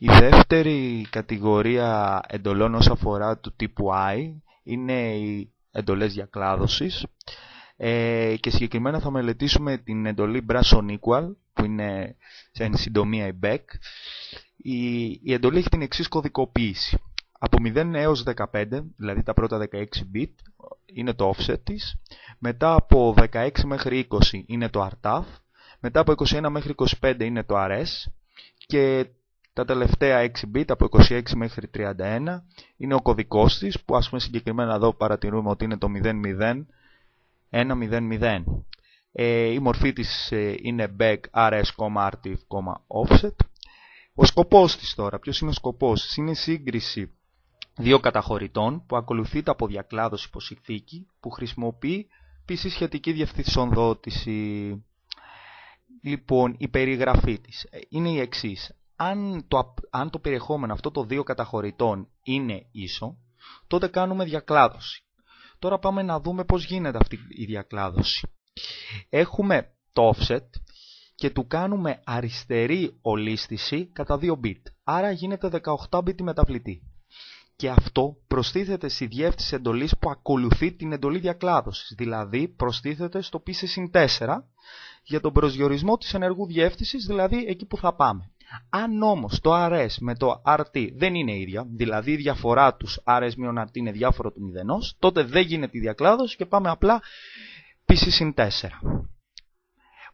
Η δεύτερη κατηγορία εντολών όσον αφορά του τύπου I είναι οι εντολές διακλάδωσης και συγκεκριμένα θα μελετήσουμε την εντολή Brass on Equal, που είναι σε συντομία η BEC. Η εντολή έχει την εξής κωδικοποίηση. Από 0 έως 15, δηλαδή τα πρώτα 16 bit, είναι το offset της. Μετά από 16 μέχρι 20 είναι το RTAF. Μετά από 21 μέχρι 25 είναι το RS. Και τα τελευταία 6 bit, από 26 μέχρι 31, είναι ο κωδικός της, που ας πούμε συγκεκριμένα εδώ παρατηρούμε ότι είναι το 001100. Η μορφή της είναι BEC RS, RTIF, offset. Ο σκοπός της τώρα, ποιος είναι ο σκοπός της? Είναι η σύγκριση δύο καταχωρητών που ακολουθείται από διακλάδωση υποσυνθήκη που χρησιμοποιεί επίσης σχετική διευθυνσονδότηση. Λοιπόν, η περιγραφή της είναι η εξής. Αν το περιεχόμενο αυτό των δύο καταχωρητών είναι ίσο, τότε κάνουμε διακλάδωση. Τώρα πάμε να δούμε πώς γίνεται αυτή η διακλάδωση. Έχουμε το offset και του κάνουμε αριστερή ολίσθηση κατά 2 bit. Άρα γίνεται 18 bit η μεταβλητή. Και αυτό προστίθεται στη διεύθυνση εντολής που ακολουθεί την εντολή διακλάδωσης. Δηλαδή προστίθεται στο PC-4 για τον προσδιορισμό της ενεργού διεύθυνσης, δηλαδή εκεί που θα πάμε. Αν όμως το RS με το RT δεν είναι ίδια, δηλαδή η διαφορά τους RS-RT είναι διάφορο του μηδενός, τότε δεν γίνεται η διακλάδωση και πάμε απλά PC-4.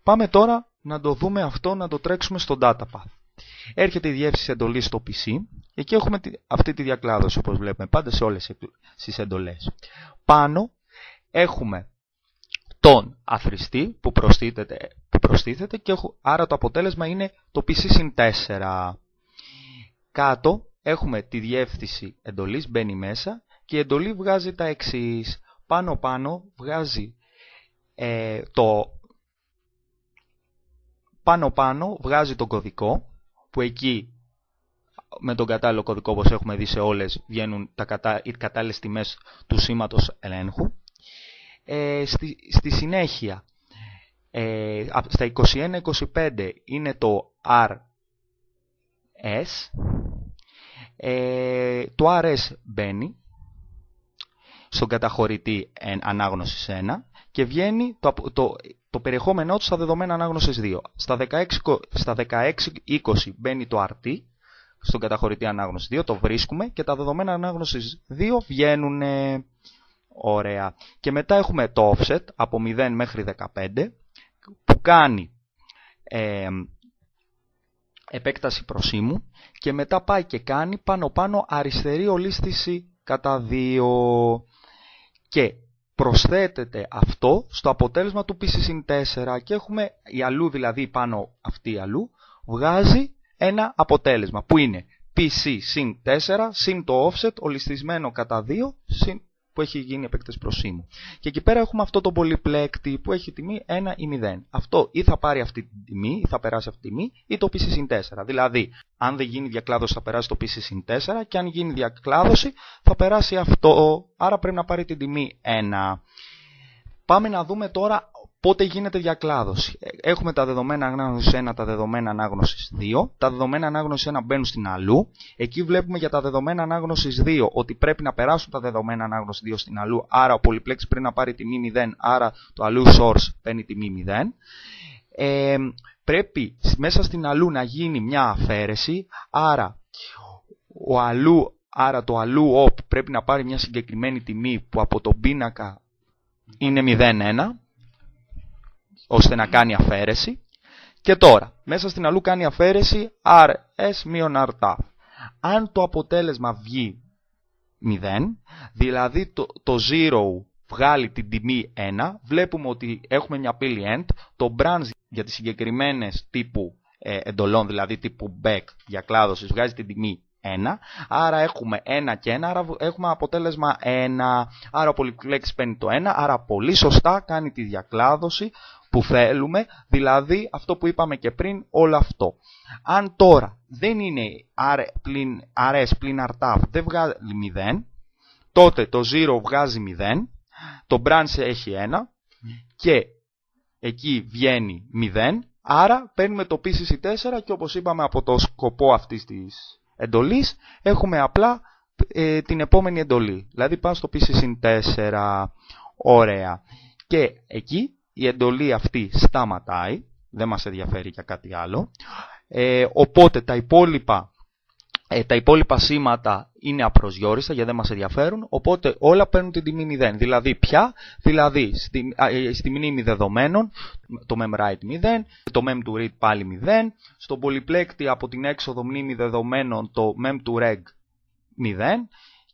Πάμε τώρα να το δούμε αυτό, να το τρέξουμε στο datapath. Έρχεται η διεύθυνση εντολής στο PC. Εκεί έχουμε αυτή τη διακλάδωση, όπως βλέπουμε πάντα σε όλες τις εντολές. Πάνω έχουμε τον αθροιστή που προστίθεται και άρα το αποτέλεσμα είναι το PC-4. Κάτω έχουμε τη διεύθυνση εντολής, μπαίνει μέσα και η εντολή βγάζει τα εξής. Πάνω βγάζει βγάζει τον κωδικό, που εκεί με τον κατάλληλο κωδικό, όπως έχουμε δει σε όλες, βγαίνουν οι κατάλληλες τιμές του σήματος ελέγχου. Στη συνέχεια, στα 21-25 είναι το RS. Το RS μπαίνει στον καταχωρητή ανάγνωσης 1 και βγαίνει το περιεχόμενό του στα δεδομένα ανάγνωσης 2. Στα 16-20 μπαίνει το RT στον καταχωρητή ανάγνωση 2, το βρίσκουμε και τα δεδομένα ανάγνωσης 2 βγαίνουν. Ωραία. Και μετά έχουμε το offset από 0 μέχρι 15 που κάνει επέκταση προσήμου και μετά πάει και κάνει πάνω αριστερή ολίσθηση κατά 2 και προσθέτεται αυτό στο αποτέλεσμα του PC-4 και έχουμε η αλλού, δηλαδή πάνω αυτή η αλλού, βγάζει ένα αποτέλεσμα που είναι PC-4 συν το offset ολισθισμένο κατά 2 συν που έχει γίνει επέκταση προσήμου. Και εκεί πέρα έχουμε αυτό το πολυπλέκτη που έχει τιμή 1 ή 0. Αυτό ή θα πάρει αυτή τη τιμή, ή θα περάσει αυτή τη τιμή, ή το PC-4. Δηλαδή, αν δεν γίνει διακλάδωση θα περάσει το PC-4 και αν γίνει διακλάδωση θα περάσει αυτό. Άρα πρέπει να πάρει την τιμή 1. Πάμε να δούμε τώρα πότε γίνεται διακλάδωση. Έχουμε τα δεδομένα ανάγνωσης 1, τα δεδομένα ανάγνωσης 2. Τα δεδομένα ανάγνωσης 1 μπαίνουν στην αλλού. Εκεί βλέπουμε για τα δεδομένα ανάγνωσης 2 ότι πρέπει να περάσουν τα δεδομένα ανάγνωσης 2 στην αλλού. Άρα ο πολυπλέκτης πρέπει να πάρει τιμή 0, άρα το αλλού source παίρνει τιμή 0. Πρέπει μέσα στην αλλού να γίνει μια αφαίρεση, άρα το αλλού op πρέπει να πάρει μια συγκεκριμένη τιμή που από τον πίνακα είναι 0,1. ώστε να κάνει αφαίρεση. Και τώρα, μέσα στην αλλού κάνει αφαίρεση RS-RTAF. Αν το αποτέλεσμα βγει 0, δηλαδή το 0 βγάλει την τιμή 1, βλέπουμε ότι έχουμε μια πύλη end, το branch για τις συγκεκριμένες τύπου εντολών, δηλαδή τύπου back διακλάδωσης, βγάζει την τιμή 1, άρα έχουμε 1 και 1, άρα έχουμε αποτέλεσμα 1, άρα ο πολυπλέκτης παίρνει το 1, άρα πολύ σωστά κάνει τη διακλάδωση που θέλουμε, δηλαδή αυτό που είπαμε και πριν, όλο αυτό. Αν τώρα δεν είναι RS πλην RTAF, δεν βγάζει 0, τότε το 0 βγάζει 0, το branch έχει 1 και εκεί βγαίνει 0, Άρα παίρνουμε το PCC4 και όπως είπαμε από το σκοπό αυτής της εντολής έχουμε απλά την επόμενη εντολή. Δηλαδή πάμε στο PCC4. Ωραία. Και εκεί η εντολή αυτή σταματάει. Δεν μας ενδιαφέρει για κάτι άλλο. Οπότε τα υπόλοιπα σήματα είναι απροσδιόριστα γιατί δεν μας ενδιαφέρουν, οπότε όλα παίρνουν την τιμή 0. Δηλαδή ποια? Δηλαδή στη μνήμη δεδομένων το memWrite 0, το mem2read πάλι 0, στον πολυπλέκτη από την έξοδο μνήμη δεδομένων το mem2reg 0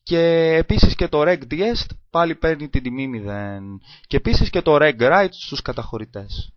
και επίσης και το regDiest πάλι παίρνει την τιμή 0 και επίσης και το regWrite στους καταχωρητές.